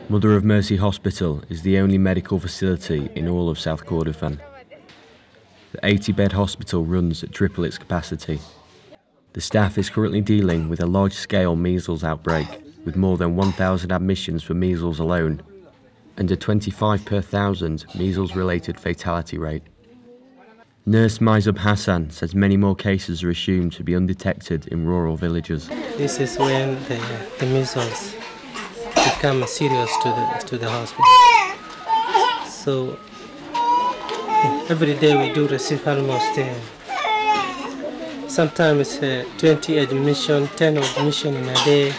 Mother of Mercy Hospital is the only medical facility in all of South Kordofan. The 80-bed hospital runs at triple its capacity. The staff is currently dealing with a large-scale measles outbreak, with more than 1,000 admissions for measles alone, and a 25 per 1,000 measles-related fatality rate. Nurse Maizub Hassen says many more cases are assumed to be undetected in rural villages. This is when the measles become serious to the hospital. So every day we do receive almost sometimes 20 admission, 10 admission in a day.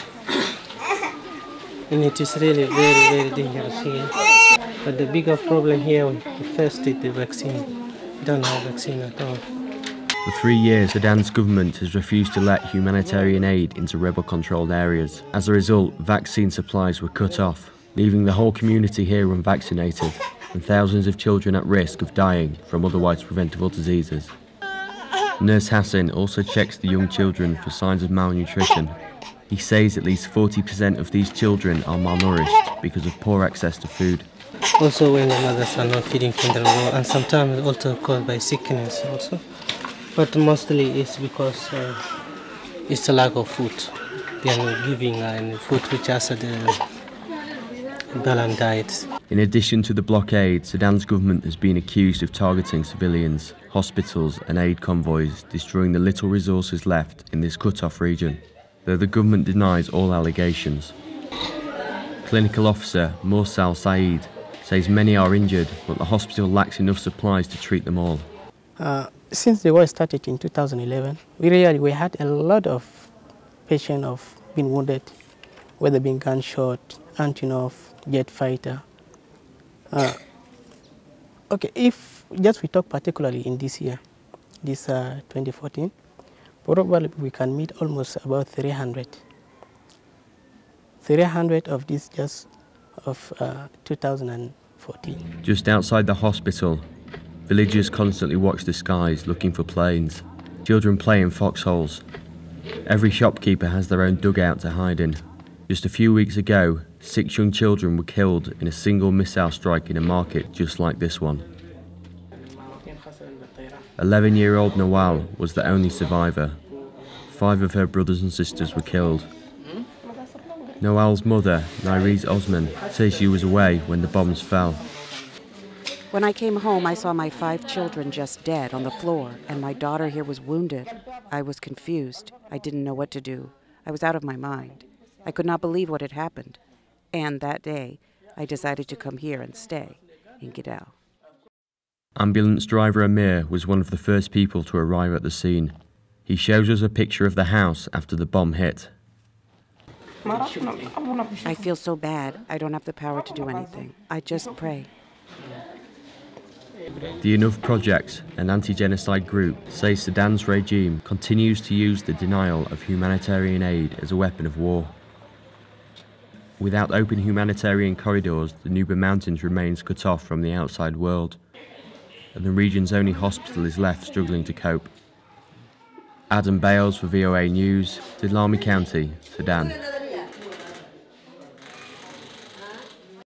And it is really very, very dangerous here. But the bigger problem here, we first did the vaccine. We don't have vaccine at all. For 3 years, Sudan's government has refused to let humanitarian aid into rebel-controlled areas. As a result, vaccine supplies were cut off, leaving the whole community here unvaccinated and thousands of children at risk of dying from otherwise preventable diseases. Nurse Hassen also checks the young children for signs of malnutrition. He says at least 40% of these children are malnourished because of poor access to food. Also when the mothers are not feeding from the war, and sometimes also caused by sickness also. But mostly it's because it's a lack of food. They are not giving food which has the balanced diet. In addition to the blockade, Sudan's government has been accused of targeting civilians, hospitals and aid convoys, destroying the little resources left in this cut-off region, though the government denies all allegations. Clinical officer Morsal says many are injured, but the hospital lacks enough supplies to treat them all. Since the war started in 2011, we had a lot of patients of being wounded, whether being gunshot, Antonov, jet fighter. Okay, if just we talk particularly in this year, this 2014, probably we can meet almost about 300. 300 of this just of 2014. Just outside the hospital, villagers constantly watch the skies looking for planes. Children play in foxholes. Every shopkeeper has their own dugout to hide in. Just a few weeks ago, 6 young children were killed in a single missile strike in a market just like this one. 11-year-old Noel was the only survivor. 5 of her brothers and sisters were killed. Noel's mother, Nares Osman, says she was away when the bombs fell. When I came home, I saw my 5 children just dead on the floor, and my daughter here was wounded. I was confused. I didn't know what to do. I was out of my mind. I could not believe what had happened. And that day, I decided to come here and stay in Gidal. Ambulance driver Amir was one of the first people to arrive at the scene. He shows us a picture of the house after the bomb hit. I feel so bad. I don't have the power to do anything. I just pray. The Enough Project, an anti-genocide group, says Sudan's regime continues to use the denial of humanitarian aid as a weapon of war. Without open humanitarian corridors, the Nuba mountains remains cut off from the outside world, and the region's only hospital is left struggling to cope. Adam Bales for VOA News, Dilami County, Sudan.